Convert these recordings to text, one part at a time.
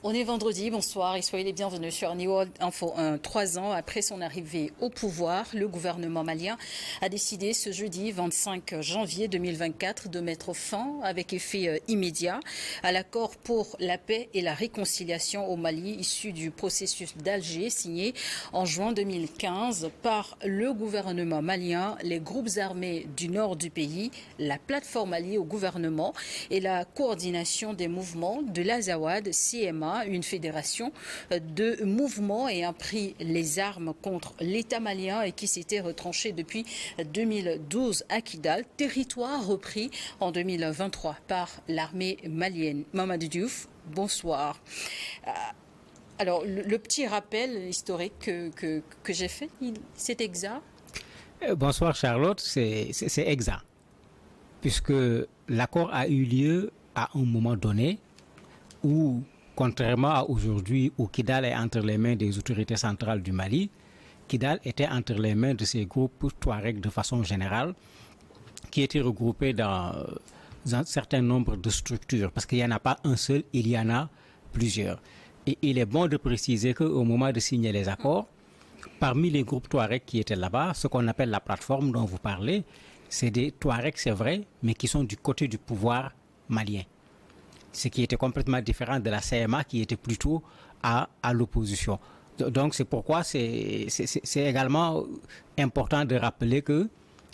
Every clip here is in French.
On est vendredi, bonsoir et soyez les bienvenus sur New World Info 1. 3 ans après son arrivée au pouvoir, le gouvernement malien a décidé ce jeudi 25 janvier 2024 de mettre fin avec effet immédiat à l'accord pour la paix et la réconciliation au Mali issu du processus d'Alger signé en juin 2015 par le gouvernement malien, les groupes armés du nord du pays, la plateforme alliée au gouvernement et la coordination des mouvements de l'Azawad CMA, une fédération de mouvements ayant pris les armes contre l'État malien et qui s'était retranché depuis 2012 à Kidal, territoire repris en 2023 par l'armée malienne. Mamadou Diouf, bonsoir. Alors, le petit rappel historique que j'ai fait, c'est exact? Bonsoir Charlotte, c'est exact. Puisque l'accord a eu lieu à un moment donné où, contrairement à aujourd'hui où Kidal est entre les mains des autorités centrales du Mali, Kidal était entre les mains de ces groupes Touareg de façon générale qui étaient regroupés dans un certain nombre de structures. Parce qu'il n'y en a pas un seul, il y en a plusieurs. Et il est bon de préciser qu'au moment de signer les accords, parmi les groupes Touareg qui étaient là-bas, ce qu'on appelle la plateforme dont vous parlez, c'est des Touaregs, c'est vrai, mais qui sont du côté du pouvoir malien. Ce qui était complètement différent de la CMA qui était plutôt à l'opposition. Donc c'est pourquoi c'est également important de rappeler que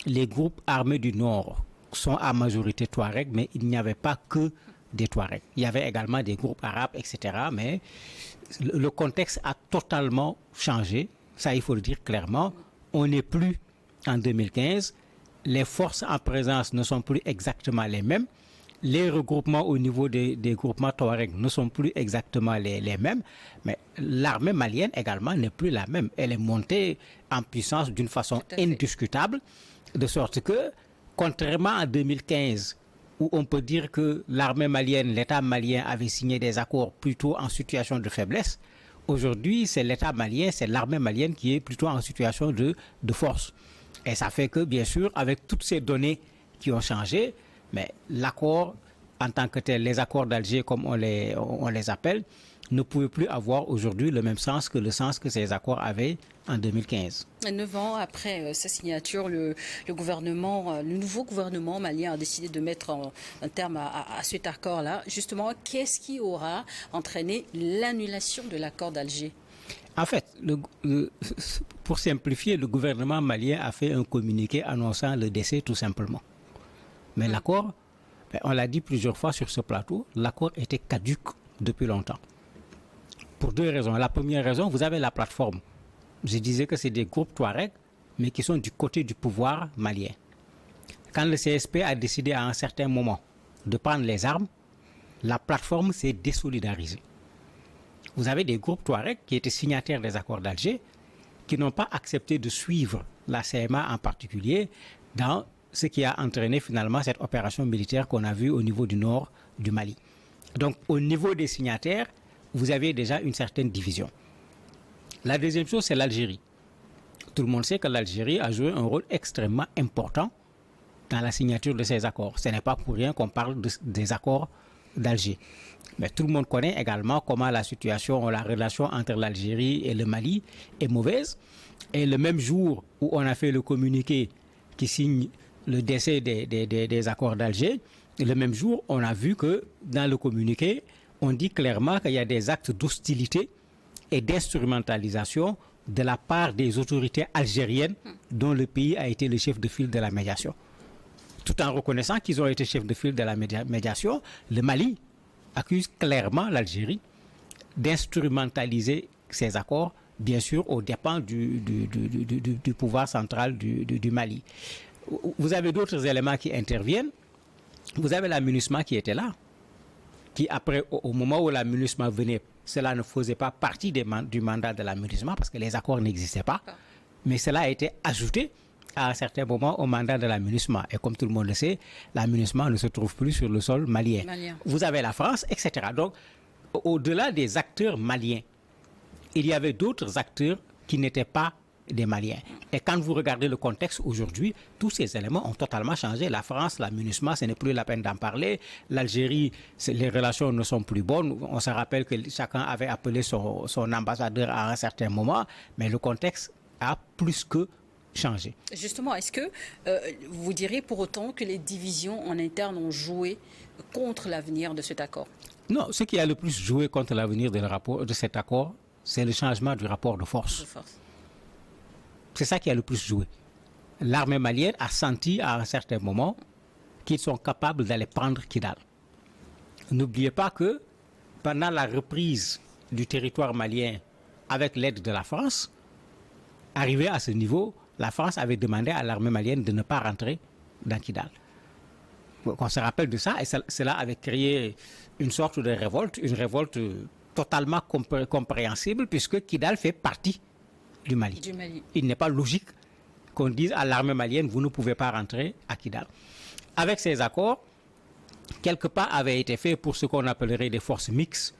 les groupes armés du Nord sont à majorité Touareg, mais il n'y avait pas que des Touaregs. Il y avait également des groupes arabes, etc. Mais le contexte a totalement changé. Ça, il faut le dire clairement. On n'est plus en 2015. Les forces en présence ne sont plus exactement les mêmes. Les regroupements au niveau des groupements Touareg ne sont plus exactement les mêmes, mais l'armée malienne également n'est plus la même. Elle est montée en puissance d'une façon indiscutable, de sorte que, contrairement en 2015, où on peut dire que l'armée malienne, l'État malien avait signé des accords plutôt en situation de faiblesse, aujourd'hui c'est l'État malien, c'est l'armée malienne qui est plutôt en situation de force. Et ça fait que, bien sûr, avec toutes ces données qui ont changé, mais l'accord en tant que tel, les accords d'Alger comme on les appelle, ne pouvaient plus avoir aujourd'hui le même sens que le sens que ces accords avaient en 2015. 9 ans après sa signature, le nouveau gouvernement malien a décidé de mettre un terme à cet accord-là. Justement, qu'est-ce qui aura entraîné l'annulation de l'accord d'Alger? En fait, pour simplifier, le gouvernement malien a fait un communiqué annonçant le décès tout simplement. Mais l'accord, on l'a dit plusieurs fois sur ce plateau, l'accord était caduc depuis longtemps. Pour deux raisons. La première raison, vous avez la plateforme. Je disais que c'est des groupes Touareg, mais qui sont du côté du pouvoir malien. Quand le CSP a décidé à un certain moment de prendre les armes, la plateforme s'est désolidarisée. Vous avez des groupes Touareg qui étaient signataires des accords d'Alger, qui n'ont pas accepté de suivre la CMA en particulier dans ce qui a entraîné finalement cette opération militaire qu'on a vue au niveau du nord du Mali. Donc au niveau des signataires, vous avez déjà une certaine division. La deuxième chose, c'est l'Algérie. Tout le monde sait que l'Algérie a joué un rôle extrêmement important dans la signature de ces accords. Ce n'est pas pour rien qu'on parle des accords d'Alger. Mais tout le monde connaît également comment la situation, la relation entre l'Algérie et le Mali est mauvaise. Et le même jour où on a fait le communiqué qui signe le décès des accords d'Alger, le même jour, on a vu que dans le communiqué, on dit clairement qu'il y a des actes d'hostilité et d'instrumentalisation de la part des autorités algériennes dont le pays a été le chef de file de la médiation. Tout en reconnaissant qu'ils ont été chefs de file de la médiation, le Mali accuse clairement l'Algérie d'instrumentaliser ces accords, bien sûr aux dépens du pouvoir central du Mali. Vous avez d'autres éléments qui interviennent. Vous avez la MINUSMA qui était là, qui après, au moment où la MINUSMA venait, cela ne faisait pas partie du mandat de la MINUSMA parce que les accords n'existaient pas, mais cela a été ajouté à un certain moment au mandat de la MINUSMA. Et comme tout le monde le sait, la MINUSMA ne se trouve plus sur le sol malien. Vous avez la France, etc. Donc, au-delà des acteurs maliens, il y avait d'autres acteurs qui n'étaient pas des Maliens. Et quand vous regardez le contexte aujourd'hui, tous ces éléments ont totalement changé. La France, la MINUSMA, ce n'est plus la peine d'en parler. L'Algérie, les relations ne sont plus bonnes. On se rappelle que chacun avait appelé son ambassadeur à un certain moment, mais le contexte a plus que changé. Justement, est-ce que vous direz pour autant que les divisions en interne ont joué contre l'avenir de cet accord? Non, ce qui a le plus joué contre l'avenir de cet accord, c'est le changement du rapport de force. C'est ça qui a le plus joué. L'armée malienne a senti à un certain moment qu'ils sont capables d'aller prendre Kidal. N'oubliez pas que pendant la reprise du territoire malien avec l'aide de la France, arrivé à ce niveau, la France avait demandé à l'armée malienne de ne pas rentrer dans Kidal. On se rappelle de ça et cela avait créé une sorte de révolte, une révolte totalement compréhensible puisque Kidal fait partie du Mali. Il n'est pas logique qu'on dise à l'armée malienne, vous ne pouvez pas rentrer à Kidal. Avec ces accords, quelques pas avaient été faits pour ce qu'on appellerait des forces mixtes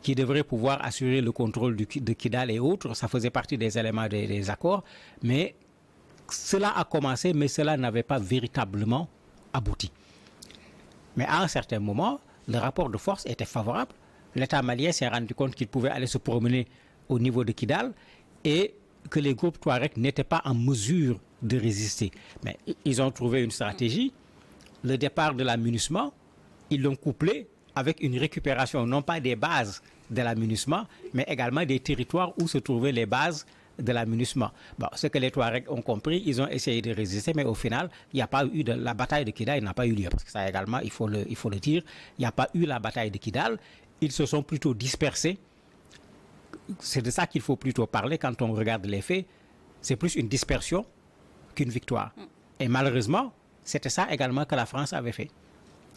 qui devraient pouvoir assurer le contrôle de Kidal et autres. Ça faisait partie des éléments des accords. Mais cela a commencé, mais cela n'avait pas véritablement abouti. Mais à un certain moment, le rapport de force était favorable. L'État malien s'est rendu compte qu'il pouvait aller se promener au niveau de Kidal et que les groupes Touareg n'étaient pas en mesure de résister. Mais ils ont trouvé une stratégie. Le départ de la MINUSMA, ils l'ont couplé avec une récupération non pas des bases de la MINUSMA, mais également des territoires où se trouvaient les bases de la MINUSMA. Bon, ce que les Touaregs ont compris, ils ont essayé de résister, mais au final, il n'y a pas eu la bataille de Kidal, n'a pas eu lieu. Parce que ça également, il faut le dire, il n'y a pas eu la bataille de Kidal. Ils se sont plutôt dispersés. C'est de ça qu'il faut plutôt parler quand on regarde les faits. C'est plus une dispersion qu'une victoire. Et malheureusement, c'était ça également que la France avait fait.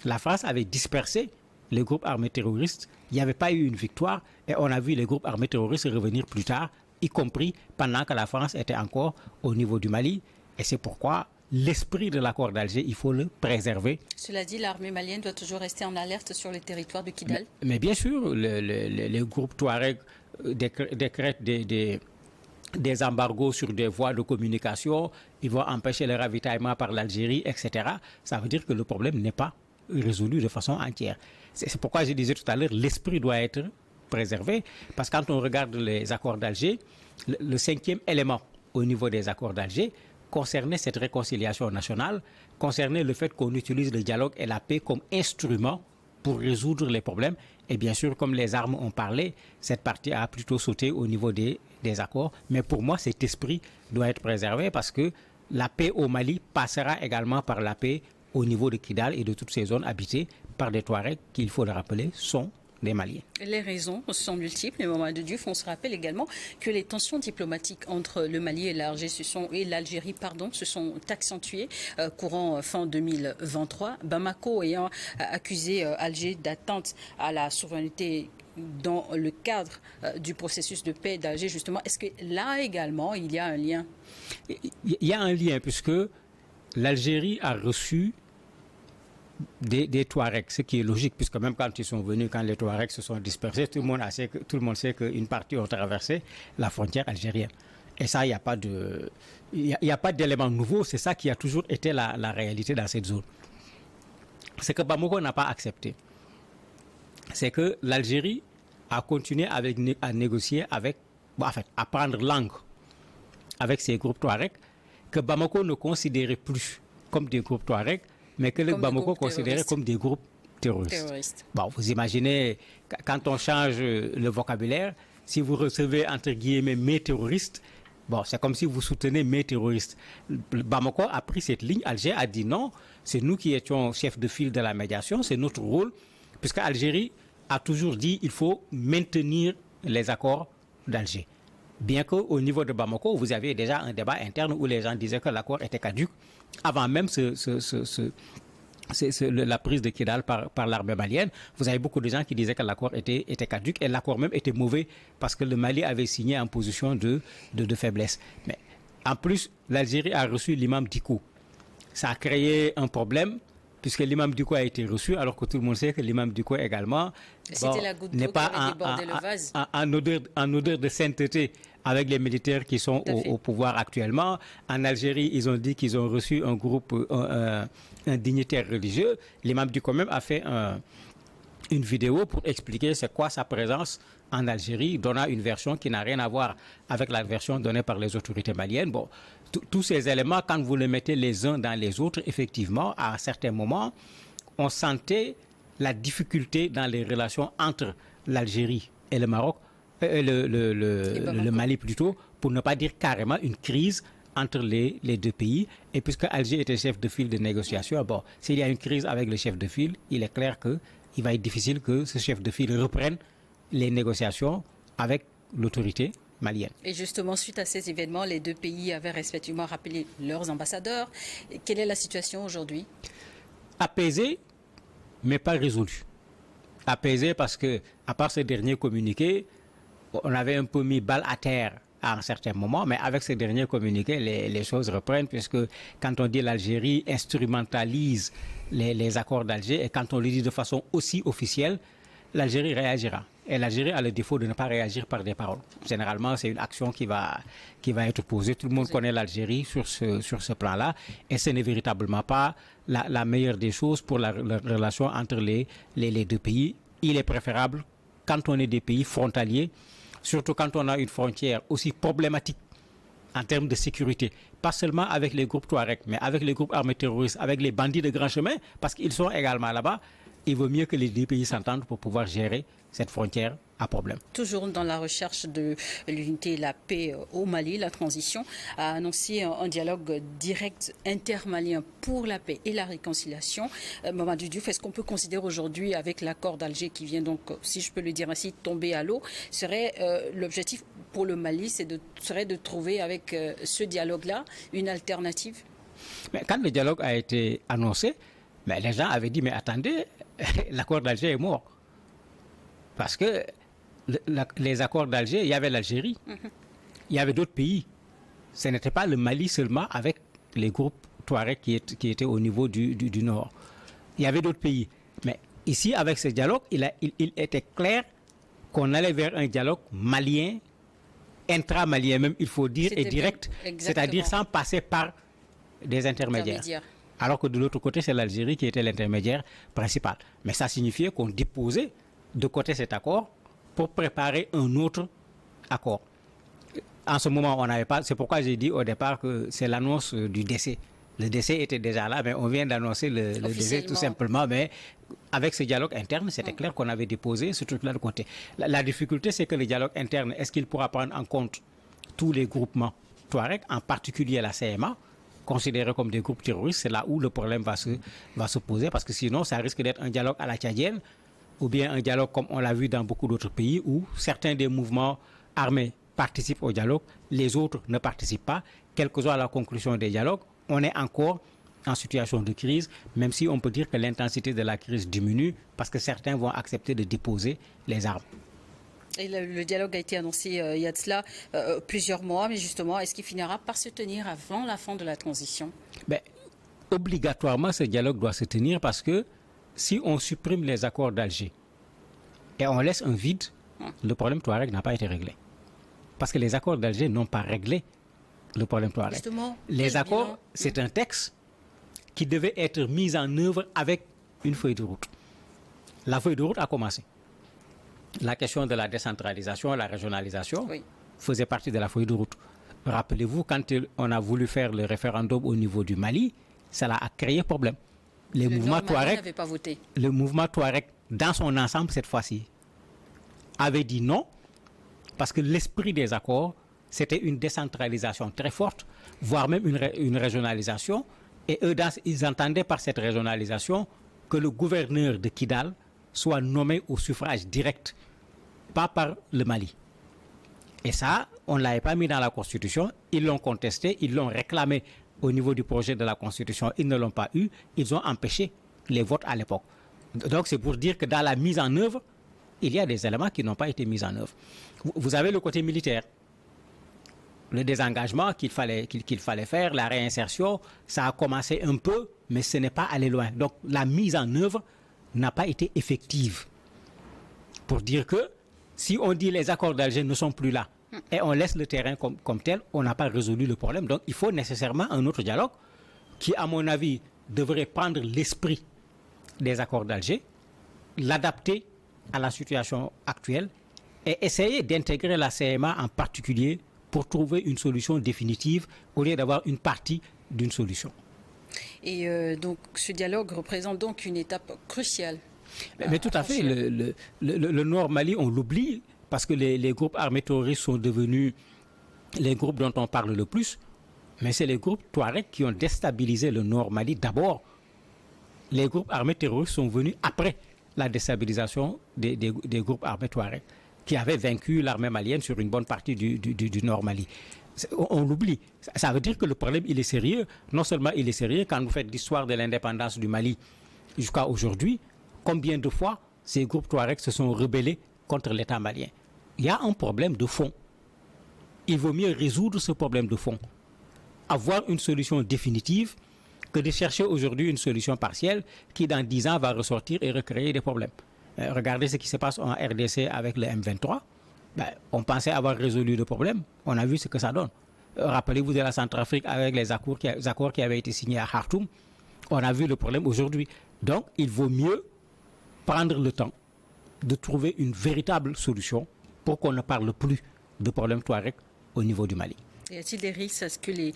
La France avait dispersé les groupes armés terroristes. Il n'y avait pas eu une victoire et on a vu les groupes armés terroristes revenir plus tard, y compris pendant que la France était encore au niveau du Mali. Et c'est pourquoi l'esprit de l'accord d'Alger, il faut le préserver. Cela dit, l'armée malienne doit toujours rester en alerte sur le territoire de Kidal. Mais bien sûr, les groupes Touareg décrètent des embargos sur des voies de communication, ils vont empêcher le ravitaillement par l'Algérie, etc. Ça veut dire que le problème n'est pas résolu de façon entière. C'est pourquoi je disais tout à l'heure, l'esprit doit être préservé, parce que quand on regarde les accords d'Alger, le cinquième élément au niveau des accords d'Alger concernait cette réconciliation nationale, concernait le fait qu'on utilise le dialogue et la paix comme instrument pour résoudre les problèmes. Et bien sûr, comme les armes ont parlé, cette partie a plutôt sauté au niveau des accords. Mais pour moi, cet esprit doit être préservé parce que la paix au Mali passera également par la paix au niveau de Kidal et de toutes ces zones habitées par des Touaregs qui, il faut le rappeler, sont des Maliens. Les raisons sont multiples. Mais Mamadou Diouf, on se rappelle également que les tensions diplomatiques entre le Mali et l'Algérie se sont accentuées courant fin 2023. Bamako ayant accusé Alger d'atteinte à la souveraineté dans le cadre du processus de paix d'Alger, justement. Est-ce que là également, il y a un lien? Il y a un lien puisque l'Algérie a reçu des Touaregs, ce qui est logique, puisque même quand ils sont venus, quand les Touaregs se sont dispersés, tout le monde sait qu'une partie ont traversé la frontière algérienne. Et ça, il n'y a pas d'élément nouveau, c'est ça qui a toujours été la réalité dans cette zone. Ce que Bamako n'a pas accepté, c'est que l'Algérie a continué à négocier à prendre langue avec ces groupes Touaregs, que Bamako ne considérait plus comme des groupes Touaregs, mais que le Bamako considérait comme des groupes terroristes. Bon, vous imaginez, quand on change le vocabulaire, si vous recevez, entre guillemets, mes terroristes, bon, c'est comme si vous soutenez mes terroristes. Bamako a pris cette ligne, Alger a dit non, c'est nous qui étions chefs de file de la médiation, c'est notre rôle, puisque Algérie a toujours dit qu'il faut maintenir les accords d'Alger. Bien qu'au niveau de Bamako, vous aviez déjà un débat interne où les gens disaient que l'accord était caduc avant même la prise de Kidal par l'armée malienne. Vous avez beaucoup de gens qui disaient que l'accord était caduc et l'accord même était mauvais parce que le Mali avait signé en position de faiblesse. Mais en plus, l'Algérie a reçu l'imam Dicko. Ça a créé un problème puisque l'imam Dicko a été reçu, alors que tout le monde sait que l'imam Dicko également n'est pas en odeur de sainteté avec les militaires qui sont au pouvoir actuellement. En Algérie, ils ont dit qu'ils ont reçu un groupe, un dignitaire religieux. L'imam Dicko même a fait une vidéo pour expliquer c'est quoi sa présence en Algérie, donnant une version qui n'a rien à voir avec la version donnée par les autorités maliennes. Bon, tous ces éléments, quand vous les mettez les uns dans les autres, effectivement, à un certain moment, on sentait la difficulté dans les relations entre l'Algérie et le Maroc, le Mali plutôt, pour ne pas dire carrément une crise entre les deux pays. Et puisque Alger était chef de file de négociation, bon, s'il y a une crise avec le chef de file, il est clair qu'il va être difficile que ce chef de file reprenne les négociations avec l'autorité malienne. Et justement, suite à ces événements, les deux pays avaient respectivement rappelé leurs ambassadeurs. Quelle est la situation aujourd'hui? Apaisée, mais pas résolue. Apaisée parce que, à part ce dernier communiqué, on avait un peu mis balle à terre à un certain moment, mais avec ce dernier communiqué, les choses reprennent, puisque quand on dit l'Algérie instrumentalise les accords d'Alger, et quand on le dit de façon aussi officielle, l'Algérie réagira. Et l'Algérie a le défaut de ne pas réagir par des paroles. Généralement, c'est une action qui va être posée. Tout le monde connaît l'Algérie sur ce plan-là. Et ce n'est véritablement pas la meilleure des choses pour la relation entre les deux pays. Il est préférable, quand on est des pays frontaliers, surtout quand on a une frontière aussi problématique en termes de sécurité, pas seulement avec les groupes Touareg, mais avec les groupes armés terroristes, avec les bandits de grand chemin, parce qu'ils sont également là-bas. Il vaut mieux que les deux pays s'entendent pour pouvoir gérer cette frontière à problème. Toujours dans la recherche de l'unité et la paix au Mali, la transition a annoncé un dialogue direct intermalien pour la paix et la réconciliation. Mamadou Diouf, est-ce qu'on peut considérer aujourd'hui, avec l'accord d'Alger qui vient donc, si je peux le dire ainsi, tomber à l'eau, serait l'objectif pour le Mali, serait de trouver avec ce dialogue-là une alternative? Mais quand le dialogue a été annoncé, les gens avaient dit, mais attendez, l'accord d'Alger est mort. Parce que les accords d'Alger, il y avait l'Algérie, il y avait d'autres pays. Ce n'était pas le Mali seulement avec les groupes Touareg qui étaient au niveau du nord. Il y avait d'autres pays. Mais ici, avec ce dialogue, il était clair qu'on allait vers un dialogue malien, intra-malien même, il faut dire, et direct, c'est-à-dire sans passer par des intermédiaires. Alors que de l'autre côté, c'est l'Algérie qui était l'intermédiaire principal. Mais ça signifiait qu'on déposait de côté cet accord pour préparer un autre accord. En ce moment, on n'avait pas. C'est pourquoi j'ai dit au départ que c'est l'annonce du décès. Le décès était déjà là, mais on vient d'annoncer le décès tout simplement. Mais avec ce dialogue interne, c'était clair qu'on avait déposé ce truc-là de côté. La difficulté, c'est que le dialogue interne, est-ce qu'il pourra prendre en compte tous les groupements Touareg, en particulier la CMA, considérés comme des groupes terroristes? C'est là où le problème va se poser, parce que sinon, ça risque d'être un dialogue à la tchadienne, ou bien un dialogue comme on l'a vu dans beaucoup d'autres pays, où certains des mouvements armés participent au dialogue, les autres ne participent pas. Quelle que soit la conclusion des dialogues, on est encore en situation de crise, même si on peut dire que l'intensité de la crise diminue, parce que certains vont accepter de déposer les armes. Et le dialogue a été annoncé il y a de cela plusieurs mois, mais justement, est-ce qu'il finira par se tenir avant la fin de la transition? Obligatoirement, ce dialogue doit se tenir, parce que si on supprime les accords d'Alger et on laisse un vide, le problème Touareg n'a pas été réglé. Parce que les accords d'Alger n'ont pas réglé le problème Touareg. Justement, les accords, c'est un texte qui devait être mis en œuvre avec une feuille de route. La feuille de route a commencé. La question de la décentralisation, la régionalisation faisait partie de la feuille de route. Rappelez-vous, quand on a voulu faire le référendum au niveau du Mali, ça a créé problème. Le mouvement Touareg, dans son ensemble cette fois-ci, avait dit non, parce que l'esprit des accords, c'était une décentralisation très forte, voire même une régionalisation. Et eux, ils entendaient par cette régionalisation que le gouverneur de Kidal soit nommé au suffrage direct, pas par le Mali. Et ça, on ne l'avait pas mis dans la Constitution. Ils l'ont contesté, ils l'ont réclamé au niveau du projet de la Constitution. Ils ne l'ont pas eu. Ils ont empêché les votes à l'époque. Donc, c'est pour dire que dans la mise en œuvre, il y a des éléments qui n'ont pas été mis en œuvre. Vous avez le côté militaire. Le désengagement qu'il fallait faire, la réinsertion, ça a commencé un peu, mais ce n'est pas allé loin. Donc la mise en œuvre n'a pas été effective. Pour dire que si on dit les accords d'Alger ne sont plus là et on laisse le terrain comme tel, on n'a pas résolu le problème. Donc il faut nécessairement un autre dialogue qui, à mon avis, devrait prendre l'esprit des accords d'Alger, l'adapter à la situation actuelle et essayer d'intégrer la CMA en particulier pour trouver une solution définitive au lieu d'avoir une partie d'une solution. Et donc ce dialogue représente donc une étape cruciale. Mais tout à fait. Le Nord Mali, on l'oublie parce que les groupes armés terroristes sont devenus les groupes dont on parle le plus. Mais c'est les groupes Touareg qui ont déstabilisé le Nord Mali d'abord. Les groupes armés terroristes sont venus après la déstabilisation des groupes armés Touareg qui avaient vaincu l'armée malienne sur une bonne partie du Nord Mali. On l'oublie. Ça veut dire que le problème, il est sérieux. Non seulement il est sérieux, quand vous faites l'histoire de l'indépendance du Mali jusqu'à aujourd'hui, combien de fois ces groupes Touareg se sont rebellés contre l'État malien? Il y a un problème de fond. Il vaut mieux résoudre ce problème de fond. Avoir une solution définitive que de chercher aujourd'hui une solution partielle qui, dans 10 ans, va ressortir et recréer des problèmes. Regardez ce qui se passe en RDC avec le M23. On pensait avoir résolu le problème. On a vu ce que ça donne. Rappelez-vous de la Centrafrique avec les accords qui avaient été signés à Khartoum. On a vu le problème aujourd'hui. Donc, il vaut mieux prendre le temps de trouver une véritable solution pour qu'on ne parle plus de problème Touareg au niveau du Mali. Y a-t-il des risques à ce que les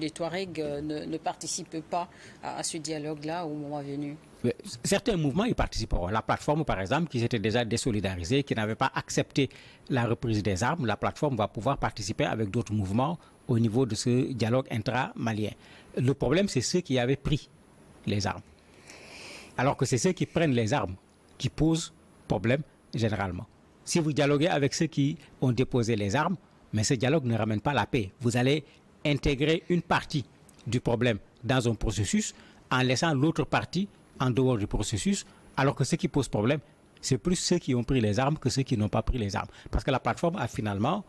Touaregs ne participent pas à ce dialogue-là au moment venu? Certains mouvements y participeront. La plateforme, par exemple, qui s'était déjà désolidarisée, qui n'avait pas accepté la reprise des armes, la plateforme va pouvoir participer avec d'autres mouvements au niveau de ce dialogue intra-malien. Le problème, c'est ceux qui avaient pris les armes. Alors que c'est ceux qui prennent les armes qui posent problème généralement. Si vous dialoguez avec ceux qui ont déposé les armes, mais ce dialogue ne ramène pas la paix. Vous allez intégrer une partie du problème dans un processus en laissant l'autre partie en dehors du processus, alors que ce qui pose problème, c'est plus ceux qui ont pris les armes que ceux qui n'ont pas pris les armes. Parce que la plateforme a finalement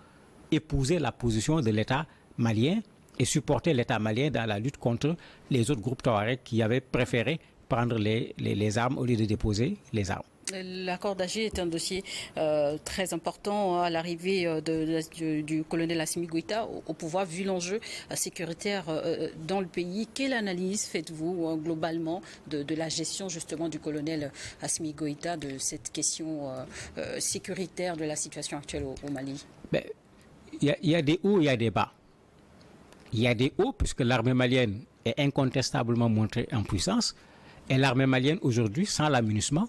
épousé la position de l'État malien et supporté l'État malien dans la lutte contre les autres groupes Touareg qui avaient préféré prendre les armes au lieu de déposer les armes. L'accord d'Alger est un dossier très important à l'arrivée du colonel Assimi Goïta au pouvoir, vu l'enjeu sécuritaire dans le pays. Quelle analyse faites-vous globalement de la gestion justement du colonel Assimi Goïta, de cette question sécuritaire de la situation actuelle au Mali? Il y a des hauts, il y a des bas. Il y a des hauts puisque l'armée malienne est incontestablement montée en puissance et l'armée malienne aujourd'hui, sans l'amunissement,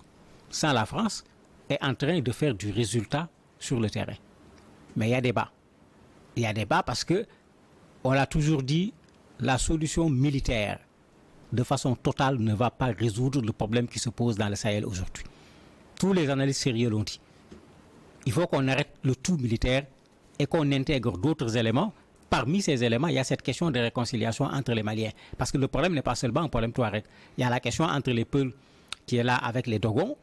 sans la France, est en train de faire du résultat sur le terrain. Mais il y a des bas. Il y a des bas parce que, on l'a toujours dit, la solution militaire, de façon totale, ne va pas résoudre le problème qui se pose dans le Sahel aujourd'hui. Tous les analystes sérieux l'ont dit. Il faut qu'on arrête le tout militaire et qu'on intègre d'autres éléments. Parmi ces éléments, il y a cette question de réconciliation entre les Maliens. Parce que le problème n'est pas seulement un problème Touareg. Il y a la question entre les Peuls qui est là avec les Dogons.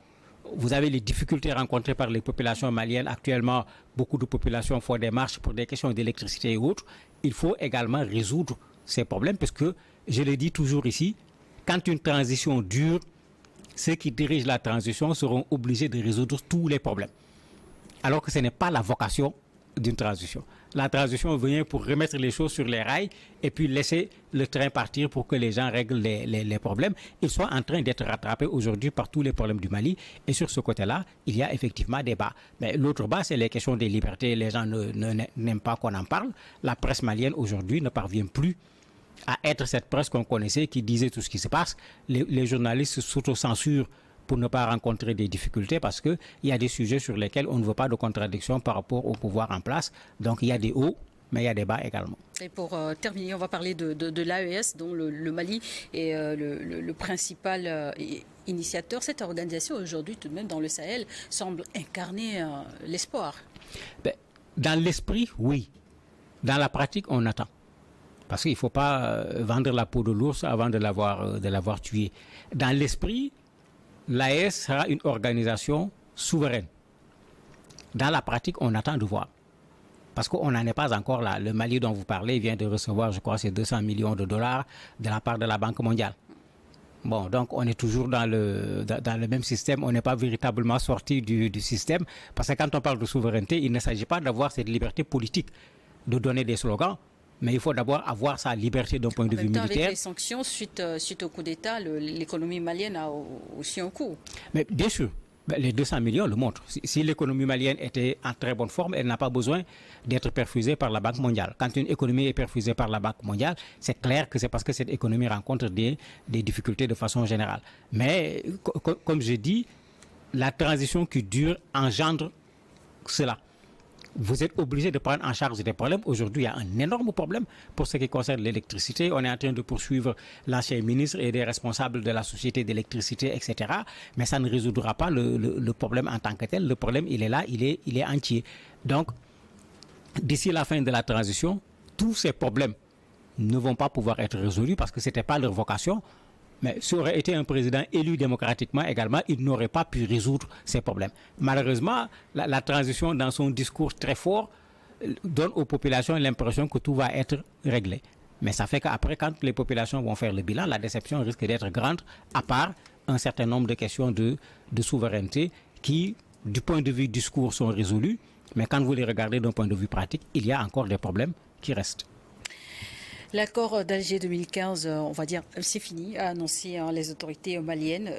Vous avez les difficultés rencontrées par les populations maliennes. Actuellement, beaucoup de populations font des marches pour des questions d'électricité et autres. Il faut également résoudre ces problèmes parce que, je le dis toujours ici, quand une transition dure, ceux qui dirigent la transition seront obligés de résoudre tous les problèmes. Alors que ce n'est pas la vocation d'une transition. La transition vient pour remettre les choses sur les rails et puis laisser le train partir pour que les gens règlent les problèmes. Ils sont en train d'être rattrapés aujourd'hui par tous les problèmes du Mali. Et sur ce côté-là, il y a effectivement des bas. Mais l'autre bas, c'est les questions des libertés. Les gens n'aiment pas qu'on en parle. La presse malienne aujourd'hui ne parvient plus à être cette presse qu'on connaissait qui disait tout ce qui se passe. Les journalistes s'autocensurent pour ne pas rencontrer des difficultés parce qu'il y a des sujets sur lesquels on ne veut pas de contradiction par rapport au pouvoir en place. Donc il y a des hauts, mais il y a des bas également. Et pour terminer, on va parler de l'AES, dont le Mali est le principal initiateur. Cette organisation aujourd'hui, tout de même dans le Sahel, semble incarner l'espoir. Dans l'esprit, oui. Dans la pratique, on attend. Parce qu'il ne faut pas vendre la peau de l'ours avant de l'avoir tué. Dans l'esprit, l'AES sera une organisation souveraine. Dans la pratique, on attend de voir. Parce qu'on n'en est pas encore là. Le Mali dont vous parlez vient de recevoir, je crois, ces 200 millions de dollars de la part de la Banque mondiale. Bon, donc on est toujours dans le même système, on n'est pas véritablement sorti du système, parce que quand on parle de souveraineté, il ne s'agit pas d'avoir cette liberté politique, de donner des slogans, mais il faut d'abord avoir sa liberté d'un point de vue militaire. Avec les sanctions, suite au coup d'État, l'économie malienne a aussi un coût. Mais bien sûr. Les 200 millions le montrent. Si l'économie malienne était en très bonne forme, elle n'a pas besoin d'être perfusée par la Banque mondiale. Quand une économie est perfusée par la Banque mondiale, c'est clair que c'est parce que cette économie rencontre des difficultés de façon générale. Mais, comme je dis, la transition qui dure engendre cela. Vous êtes obligé de prendre en charge des problèmes. Aujourd'hui, il y a un énorme problème pour ce qui concerne l'électricité. On est en train de poursuivre l'ancien ministre et des responsables de la société d'électricité, etc. Mais ça ne résoudra pas le problème en tant que tel. Le problème, il est là, il est entier. Donc, d'ici la fin de la transition, tous ces problèmes ne vont pas pouvoir être résolus parce que ce n'était pas leur vocation. Mais si aurait été un président élu démocratiquement également, il n'aurait pas pu résoudre ces problèmes. Malheureusement, la transition dans son discours très fort donne aux populations l'impression que tout va être réglé. Mais ça fait qu'après, quand les populations vont faire le bilan, la déception risque d'être grande, à part un certain nombre de questions de souveraineté qui, du point de vue discours, sont résolues. Mais quand vous les regardez d'un point de vue pratique, il y a encore des problèmes qui restent. L'accord d'Alger 2015, on va dire, c'est fini, a annoncé les autorités maliennes.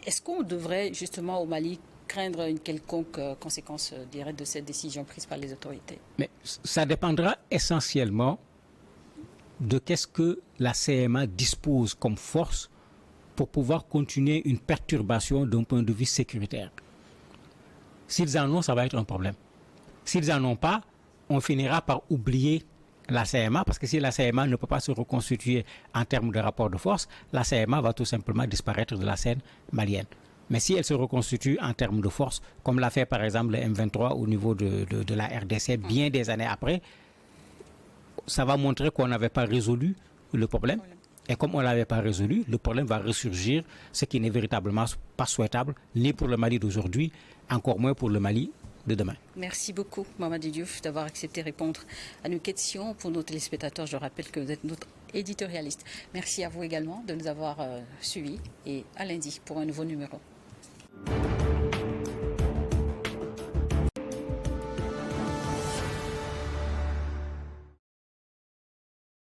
Est-ce qu'on devrait justement au Mali craindre une quelconque conséquence directe de cette décision prise par les autorités? Mais ça dépendra essentiellement de qu'est-ce que la CMA dispose comme force pour pouvoir continuer une perturbation d'un point de vue sécuritaire. S'ils en ont, ça va être un problème. S'ils n'en ont pas, on finira par oublier la CMA, parce que si la CMA ne peut pas se reconstituer en termes de rapport de force, la CMA va tout simplement disparaître de la scène malienne. Mais si elle se reconstitue en termes de force, comme l'a fait par exemple le M23 au niveau de la RDC bien des années après, ça va montrer qu'on n'avait pas résolu le problème. Et comme on ne l'avait pas résolu, le problème va ressurgir, ce qui n'est véritablement pas souhaitable, ni pour le Mali d'aujourd'hui, encore moins pour le Mali de demain. Merci beaucoup, Mamadi Diouf, d'avoir accepté de répondre à nos questions. Pour nos téléspectateurs, je rappelle que vous êtes notre éditorialiste. Merci à vous également de nous avoir suivis et à lundi pour un nouveau numéro.